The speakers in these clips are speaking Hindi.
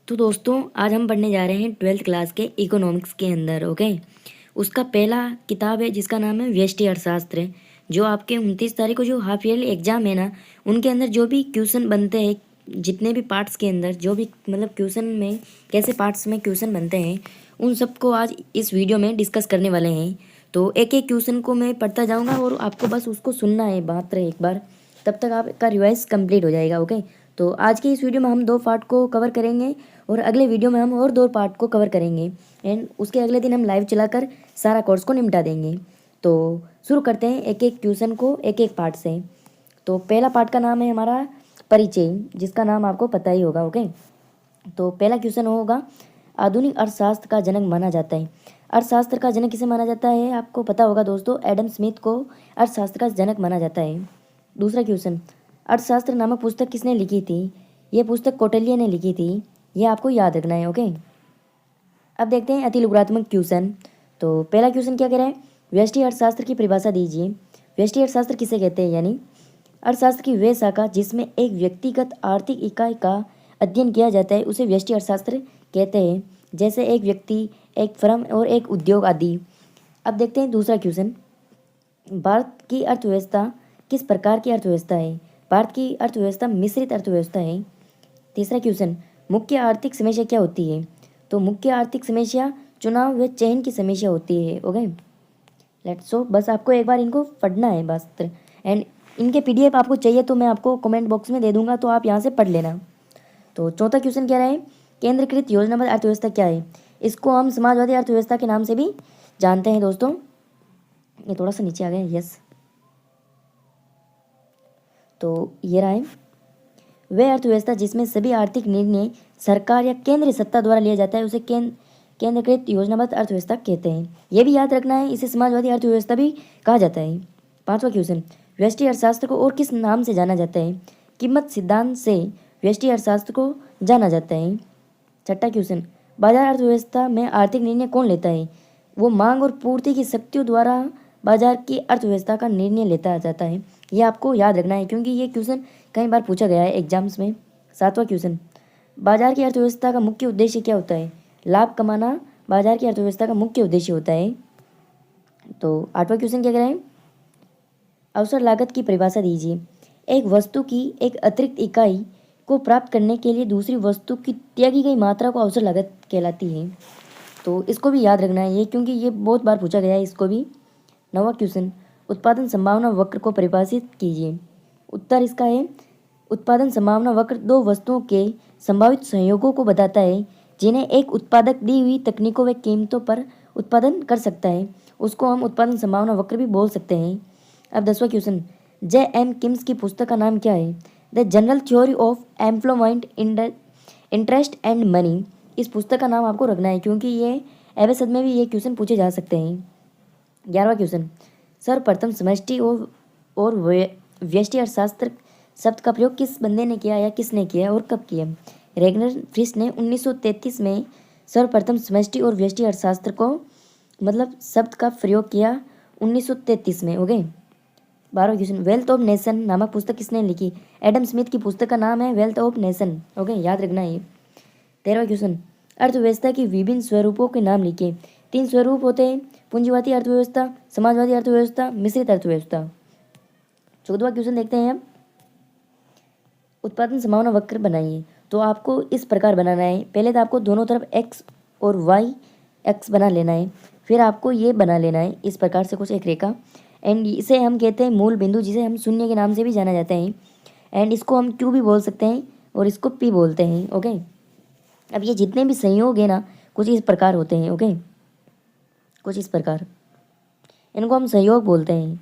तो दोस्तों आज हम पढ़ने जा रहे हैं 12th क्लास के इकोनॉमिक्स के अंदर। ओके, उसका पहला किताब है जिसका नाम है व्यष्टि अर्थशास्त्र, जो आपके 29 तारीख को जो हाफ ईयरली एग्जाम है ना, उनके अंदर जो भी क्वेश्चन बनते हैं, जितने भी पार्ट्स के अंदर जो भी मतलब क्वेश्चन में कैसे पार्ट्स में क्वेश्चन बनते हैं, उन सबको आज इस वीडियो में डिस्कस करने वाले हैं। तो एक एक क्वेश्चन को मैं पढ़ता जाऊँगा और आपको बस उसको सुनना है मात्र एक बार, तब तक आपका रिवाइज कंप्लीट हो जाएगा। ओके, तो आज के इस वीडियो में हम 2 पार्ट को कवर करेंगे और अगले वीडियो में हम और 2 पार्ट को कवर करेंगे एंड उसके अगले दिन हम लाइव चलाकर सारा कोर्स को निपटा देंगे। तो शुरू करते हैं एक एक ट्यूशन को एक एक पार्ट से। तो पहला पार्ट का नाम है हमारा परिचय, जिसका नाम आपको पता ही होगा। ओके, तो पहला क्वेश्चन होगा, आधुनिक अर्थशास्त्र का जनक माना जाता है। अर्थशास्त्र का जनक किसे माना जाता है आपको पता होगा दोस्तों, एडम स्मिथ को अर्थशास्त्र का जनक माना जाता है। दूसरा क्वेश्चन, अर्थशास्त्र नामक पुस्तक किसने लिखी थी? यह पुस्तक कौटिल्य ने लिखी थी, यह आपको याद रखना है। ओके, अब देखते हैं अति लघुरात्मक क्वेश्चन। तो पहला क्वेश्चन क्या कह रहा है, व्यष्टि अर्थशास्त्र की परिभाषा दीजिए। व्यष्टि अर्थशास्त्र किसे कहते हैं? यानी अर्थशास्त्र की वह शाखा जिसमें एक व्यक्तिगत आर्थिक इकाई का अध्ययन किया जाता है उसे व्यष्टि अर्थशास्त्र कहते हैं, जैसे एक व्यक्ति, एक फर्म और एक उद्योग आदि। अब देखते हैं दूसरा क्वेश्चन, भारत की अर्थव्यवस्था किस प्रकार की अर्थव्यवस्था है? भारत की अर्थव्यवस्था मिश्रित अर्थव्यवस्था है। तीसरा क्वेश्चन, मुख्य आर्थिक समस्या क्या होती है? तो मुख्य आर्थिक समस्या चुनाव व चयन की समस्या होती है। ओके, लेट्स सो बस आपको एक बार इनको पढ़ना है बस, एंड इनके पीडीएफ आपको चाहिए तो मैं आपको कमेंट बॉक्स में दे दूंगा, तो आप यहाँ से पढ़ लेना। तो चौथा क्वेश्चन क्या रहा है, केंद्रीकृत योजनाबद्ध अर्थव्यवस्था क्या है? इसको हम समाजवादी अर्थव्यवस्था के नाम से भी जानते हैं दोस्तों। ये थोड़ा सा नीचे आ गया, यस। तो ये रहा है, वह अर्थव्यवस्था जिसमें सभी आर्थिक निर्णय सरकार या केंद्रीय सत्ता द्वारा लिया जाता है उसे केंद्रीकृत योजनाबद्ध अर्थव्यवस्था कहते हैं। यह भी याद रखना है, इसे समाजवादी अर्थव्यवस्था भी कहा जाता है। पांचवा क्वेश्चन, व्यष्टि अर्थशास्त्र को और किस नाम से जाना जाता है? कीमत सिद्धांत से व्यष्टि अर्थशास्त्र को जाना जाता है। छठा क्वेश्चन, बाजार अर्थव्यवस्था में आर्थिक निर्णय कौन लेता है? वो मांग और पूर्ति की शक्तियों द्वारा बाजार की अर्थव्यवस्था का निर्णय लेता जाता है। ये आपको याद रखना है क्योंकि ये क्वेश्चन कई बार पूछा गया है एग्जाम्स में। सातवां क्वेश्चन, बाजार की अर्थव्यवस्था का मुख्य उद्देश्य क्या होता है? लाभ कमाना बाजार की अर्थव्यवस्था का मुख्य उद्देश्य होता है। तो आठवां क्वेश्चन क्या कह रहे हैं, अवसर लागत की परिभाषा दीजिए। एक वस्तु की एक अतिरिक्त इकाई को प्राप्त करने के लिए दूसरी वस्तु की त्यागी गई मात्रा को अवसर लागत कहलाती है। तो इसको भी याद रखना है ये, क्योंकि ये बहुत बार पूछा गया है इसको भी। नौवां क्वेश्चन, उत्पादन संभावना वक्र को परिभाषित कीजिए। उत्तर इसका है, उत्पादन संभावना वक्र दो वस्तुओं के संभावित संयोगों को बताता है जिन्हें एक उत्पादक दी हुई तकनीकों व कीमतों पर उत्पादन कर सकता है, उसको हम उत्पादन संभावना वक्र भी बोल सकते हैं। अब 10वां क्वेश्चन, जे एम किम्स की पुस्तक का नाम क्या है? The general theory of employment, interest and money. इस पुस्तक का नाम आपको रखना है क्योंकि ये एवसद में भी ये क्वेश्चन पूछे जा सकते हैं। 11वां क्वेश्चन, सर्वप्रथम समष्टि और व्यष्टि अर्थशास्त्र शब्द का प्रयोग किस बंदे ने किया या किसने किया और कब किया? रेगनर फ्रिश ने 1933 में सर्वप्रथम समष्टि और व्यष्टि अर्थशास्त्र को मतलब शब्द का प्रयोग किया 1933 में। ओके, 12वां क्वेश्चन, वेल्थ ऑफ नेशन नामक पुस्तक किसने लिखी? एडम स्मिथ की पुस्तक का नाम है वेल्थ ऑफ नेशन। ओके, याद रखना है। 13वां क्वेश्चन, अर्थव्यवस्था की विभिन्न स्वरूपों के नाम लिखिए। 3 स्वरूप होते हैं, पूंजीवादी अर्थव्यवस्था, समाजवादी अर्थव्यवस्था, मिश्रित अर्थव्यवस्था। 14वां क्वेश्चन देखते हैं हम, उत्पादन संभावना वक्र बनाइए। तो आपको इस प्रकार बनाना है, पहले तो आपको दोनों तरफ एक्स और वाई एक्स बना लेना है, फिर आपको ये बना लेना है इस प्रकार से कुछ एक रेखा, एंड इसे हम कहते हैं मूल बिंदु, जिसे हम शून्य के नाम से भी जाना जाता है, एंड इसको हम क्यू भी बोल सकते हैं और इसको पी बोलते हैं। ओके, अब ये जितने भी संयोग है ना, कुछ इस प्रकार होते हैं। ओके, कुछ इस प्रकार, इनको हम संयोग बोलते हैं,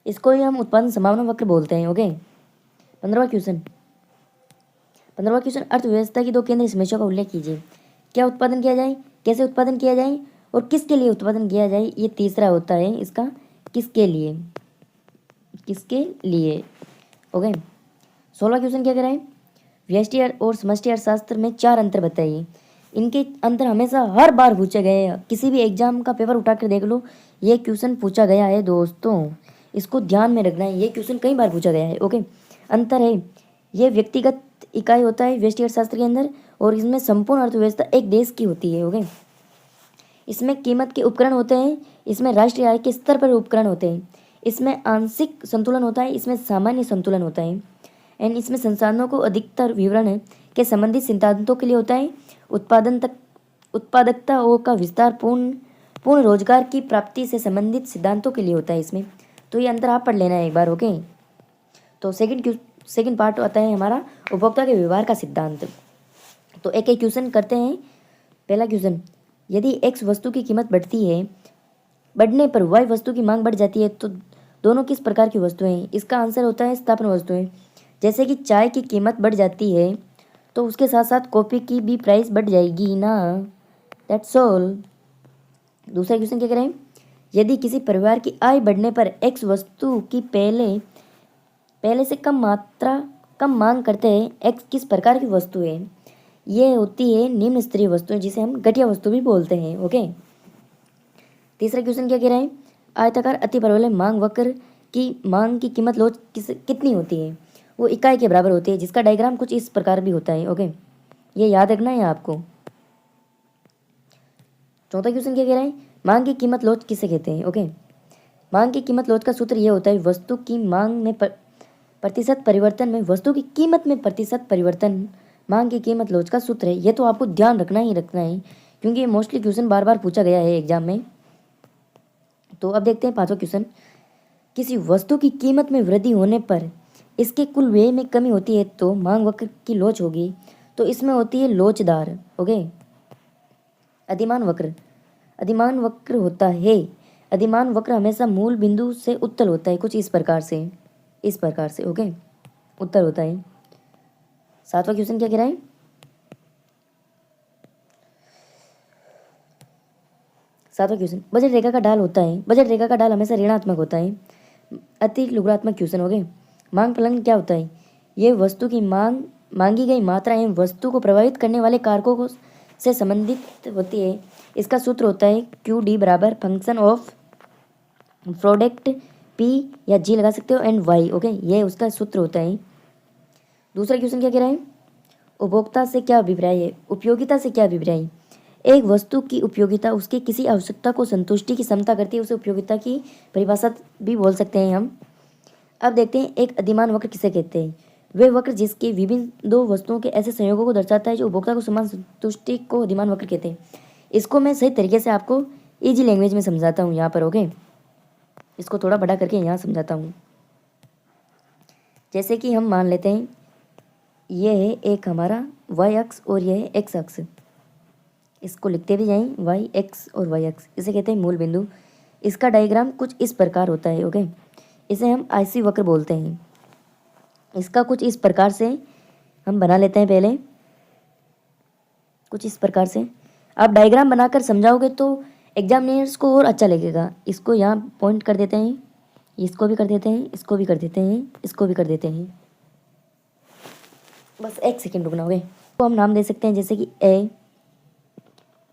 इसको ही हम उत्पादन संभावना वक्र बोलते हैं। ओके, 15वां क्वेश्चन, अर्थव्यवस्था की 2 केंद्रीय समस्याओं का उल्लेख कीजिए। क्या उत्पादन किया जाए, कैसे उत्पादन किया जाए और किसके लिए उत्पादन किया जाए? ये तीसरा होता है इसका, किसके लिए, किसके लिए। ओके, 16वां क्वेश्चन क्या कह रहा है, व्यष्टि और समष्टि अर्थशास्त्र में 4 अंतर बताइए। इनके अंतर हमेशा हर बार पूछे गए हैं, किसी भी एग्जाम का पेपर उठाकर देख लो, ये क्वेश्चन पूछा गया है दोस्तों, इसको ध्यान में रखना है, ये क्वेश्चन कई बार पूछा गया है। ओके, अंतर है, ये व्यक्तिगत इकाई होता है व्यष्टि अर्थशास्त्र के अंदर, और इसमें संपूर्ण अर्थव्यवस्था एक देश की होती है। ओके, इसमें कीमत के उपकरण होते हैं, इसमें राष्ट्रीय आय के स्तर पर उपकरण होते हैं, इसमें आंशिक संतुलन होता है, इसमें सामान्य संतुलन होता है, एंड इसमें संसाधनों को अधिकतर विवरण के संबंधित सिद्धांतों के लिए होता है, उत्पादकता का विस्तार, पूर्ण रोजगार की प्राप्ति से संबंधित सिद्धांतों के लिए होता है इसमें। तो ये अंतर आप पढ़ लेना है एक बार। ओके, तो सेकंड पार्ट आता है हमारा उपभोक्ता के व्यवहार का सिद्धांत। तो एक एक क्वेश्चन करते हैं। पहला क्वेश्चन, यदि एक्स वस्तु की कीमत बढ़ती है, बढ़ने पर वाई वस्तु की मांग बढ़ जाती है, तो दोनों किस प्रकार की वस्तुएं हैं? इसका आंसर होता है स्थापन वस्तुएं। जैसे कि चाय की कीमत बढ़ जाती है तो उसके साथ साथ कॉफ़ी की भी प्राइस बढ़ जाएगी ना, दैट्स ऑल। दूसरा क्वेश्चन क्या कह रहे हैं, यदि किसी परिवार की आय बढ़ने पर एक्स वस्तु की पहले से कम मांग करते हैं, एक्स किस प्रकार की वस्तु है? ये होती है निम्न स्तरीय वस्तुएं, जिसे हम घटिया वस्तु भी बोलते हैं। ओके, तीसरा क्वेश्चन क्या कह रहा है, आयताकार अति परवलय मांग वक्र की मांग की कीमत लोच कितनी होती है? वो इकाई के बराबर होती है, जिसका डायग्राम कुछ इस प्रकार भी होता है। ओके, ये याद रखना है आपको। चौथा क्वेश्चन क्या कह रहा है, मांग की कीमत लोच किसे कहते हैं? ओके, मांग की कीमत लोच का सूत्र ये होता है, वस्तु की मांग में प्रतिशत परिवर्तन में वस्तु की कीमत में प्रतिशत परिवर्तन मांग की कीमत लोच का सूत्र है। ये तो आपको ध्यान रखना ही रखना है, क्योंकि ये मोस्टली क्वेश्चन बार बार पूछा गया है एग्जाम में। तो अब देखते हैं पांचवा क्वेश्चन, किसी वस्तु की कीमत में वृद्धि होने पर इसके कुल व्यय में कमी होती है तो मांग वक्र की लोच होगी। तो इसमें होती है लोचदार। ओके, अधिमान वक्र होता है। अधिमान वक्र हमेशा मूल बिंदु से उत्तल होता है, कुछ इस प्रकार से। ओके, उत्तल होता है। सातवां क्वेश्चन क्या कह रहा है, सातवां क्वेश्चन, बजट रेखा का ढाल होता है, बजट रेखा का ढाल हमेशा ऋणात्मक होता है। अति लघुत्मक क्वेश्चन। हो गए। मांग फलन क्या होता है, ये वस्तु की मांगी गई मात्रा एवं वस्तु को प्रभावित करने वाले कारकों को से संबंधित होती है। इसका सूत्र होता है क्यू डी बराबर फंक्शन ऑफ प्रोडक्ट पी या जी लगा सकते हो एंड वाई। ओके, ये उसका सूत्र होता है। दूसरा क्वेश्चन क्या कह रहा है, उपभोक्ता से क्या अभिप्राय है, उपयोगिता से क्या अभिप्राय है? एक वस्तु की उपयोगिता उसकी किसी आवश्यकता को संतुष्टि की क्षमता करती है, उसे उपयोगिता की परिभाषा भी बोल सकते हैं हम। अब देखते हैं एक अधिमान वक्र किसे कहते हैं। वे वक्र जिसके विभिन्न दो वस्तुओं के ऐसे संयोगों को दर्शाता है जो उपभोक्ता को समान संतुष्टि को अधिमान वक्र कहते हैं। इसको मैं सही तरीके से आपको इजी लैंग्वेज में समझाता हूँ यहाँ पर। ओके, इसको थोड़ा बड़ा करके यहाँ समझाता हूँ। जैसे कि हम मान लेते हैं ये है एक हमारा वाई अक्ष और यह है एक्स अक्ष, इसको लिखते भी जाएं वाई एक्स और वाई अक्ष, इसे कहते हैं मूल बिंदु। इसका डायग्राम कुछ इस प्रकार होता है। ओके, इसे हम आईसी वक्र बोलते हैं। इसका कुछ इस प्रकार से हम बना लेते हैं पहले, कुछ इस प्रकार से। आप डायग्राम बनाकर समझाओगे तो एग्जामिनर्स को और अच्छा लगेगा। इसको यहाँ पॉइंट कर देते हैं, इसको भी कर देते हैं, इसको भी कर देते हैं, इसको भी कर देते हैं। बस एक सेकेंड रुकना। होगे तो हम नाम दे सकते हैं जैसे कि ए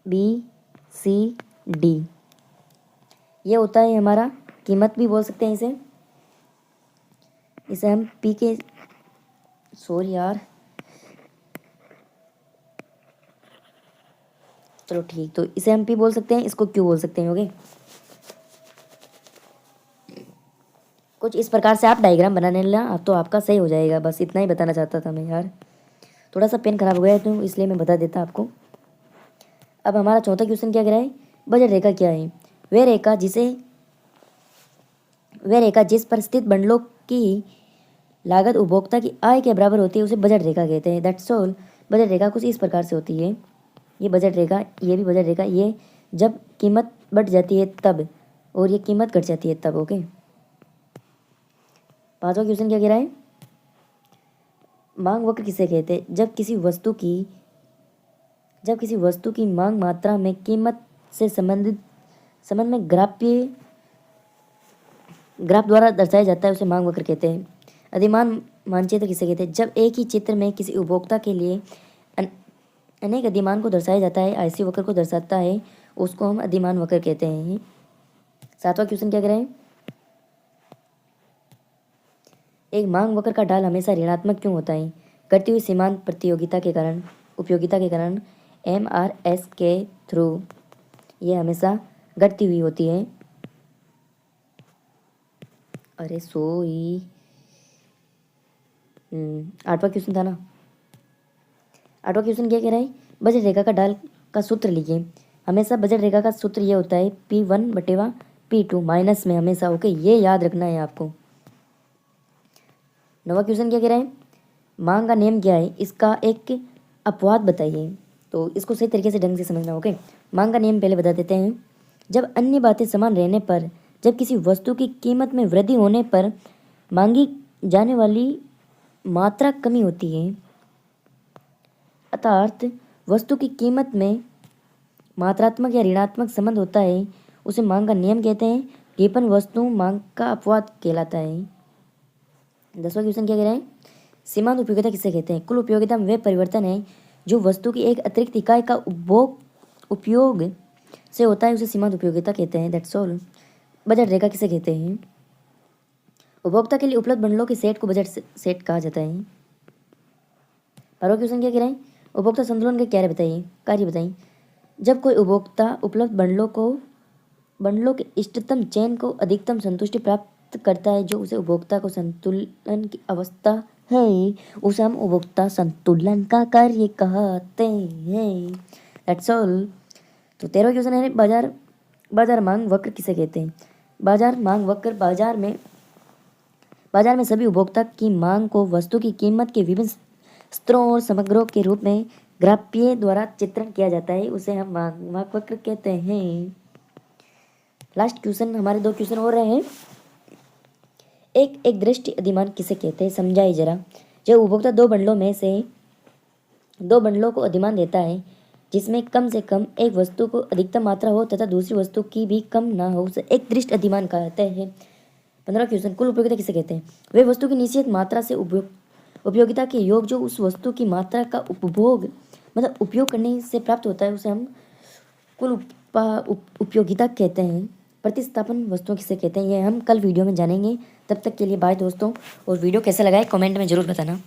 बी सी डी। ये होता है हमारा कीमत भी बोल सकते हैं इसे हम पी के, सॉरी यार, चलो ठीक, तो इसे हम पी बोल सकते हैं, इसको क्यू बोल सकते हैं। ओके, कुछ इस प्रकार से आप डायग्राम बनाने लगा तो आपका सही हो जाएगा। बस इतना ही बताना चाहता था मैं यार, थोड़ा सा पेन खराब हो गया तो इसलिए मैं बता देता आपको। अब हमारा चौथा क्वेश्चन क्या कह रहा है, बजट रेखा क्या है? वह रेखा जिस पर स्थित बंडलों की लागत उपभोक्ता की आय के बराबर होती है उसे बजट रेखा कहते हैं। That's all. बजट रेखा कुछ इस प्रकार से होती है। ये बजट रेखा, ये भी बजट रेखा, ये जब कीमत बढ़ जाती है तब, और ये कीमत घट जाती है तब। ओके, पांचवा क्वेश्चन क्या कह रहा है, मांग वक्र किसे कहते हैं? जब किसी वस्तु की मांग मात्रा में कीमत से संबंध में ग्राफ द्वारा दर्शाया जाता है उसे मांग वक्र कहते हैं। अधिमान मानचित्र किसे कहते हैं? जब एक ही चित्र में किसी उपभोक्ता के लिए अनेक अधिमान को दर्शाया जाता है, आईसी वक्र को दर्शाता है, उसको हम अधिमान वक्र कहते हैं। सातवां क्वेश्चन क्या कह रहे हैं, एक मांग वक्र का ढाल हमेशा ऋणात्मक क्यों होता है? घटती हुई सीमांत प्रतियोगिता के कारण उपयोगिता के कारण MRS के थ्रू ये हमेशा घटती हुई होती है। अरे सोई 8वां क्वेश्चन था ना। 8वां क्वेश्चन क्या कह रहा है, बजट रेखा का ढाल का सूत्र लिखिए। हमेशा बजट रेखा का सूत्र ये होता है P1/P2 माइनस में हमेशा। ओके, ये याद रखना है आपको। 9वां क्वेश्चन क्या कह रहा है, मांग का नियम क्या है, इसका एक अपवाद बताइए। तो इसको सही तरीके से ढंग से समझना। ओके, मांग का नियम पहले बता देते हैं। जब अन्य बातें समान रहने पर, जब किसी वस्तु की कीमत में वृद्धि होने पर मांगी जाने वाली मात्रा कमी होती है, अर्थात वस्तु की कीमत में मात्रात्मक या ऋणात्मक संबंध होता है, उसे मांग का नियम कहते हैं। कृपण वस्तु मांग का अपवाद कहलाता है। 10वां क्वेश्चन क्या कह रहा है, सीमांत उपयोगिता किसे कहते हैं। कुल उपयोगिता में वह परिवर्तन है जो वस्तु की एक अतिरिक्त इकाई का उपयोग से होता है, उसे सीमांत उपयोगिता कहते हैं। That's all. बजट रेखा किसे कहते हैं, उपभोक्ता के लिए उपलब्ध बंडलों के सेट को बजट सेट कहा जाता है। 12वां क्वेश्चन क्या कह रहा है, उपभोक्ता संतुलन के कार्य बताइए। जब कोई उपभोक्ता उपलब्ध बंडलों के इष्टतम चयन को अधिकतम संतुष्टि प्राप्त करता है, जो उसे उपभोक्ता को संतुलन की अवस्था है, उसे हम उपभोक्ता संतुलन का कार्य कहते हैं। That's all. तो 13वां क्वेश्चन है, बाजार मांग वक्र किसे कहते हैं। बाजार मांग वक्र बाजार में सभी उपभोक्ता की मांग को वस्तु की कीमत के विभिन्न स्तरों और समग्रों के रूप में ग्राफ्य द्वारा चित्रण किया जाता है, उसे हम मांग वक्र कहते हैं। लास्ट क्वेश्चन, हमारे 2 क्वेश्चन हो रहे हैं। एक दृष्टि अधिमान किसे कहते हैं, समझाइए जरा। जब उपभोक्ता दो बंडलों को अधिमान देता है जिसमें कम से कम एक वस्तु को अधिकतम मात्रा हो तथा दूसरी वस्तु की भी कम ना हो, उसे एक दृष्टि अधिमान कहते हैं। 15वां क्वेश्चन, कुल उपयोगिता किसे कहते हैं। वे वस्तु की निश्चित मात्रा से उपयोगिता के योग जो उस वस्तु की मात्रा का उपयोग करने से प्राप्त होता है, उसे हम कुल उपयोगिता कहते हैं। प्रतिस्थापन वस्तुओं किसे कहते हैं, ये हम कल वीडियो में जानेंगे। तब तक के लिए बाय दोस्तों, और वीडियो कैसा लगा है कमेंट में ज़रूर बताना।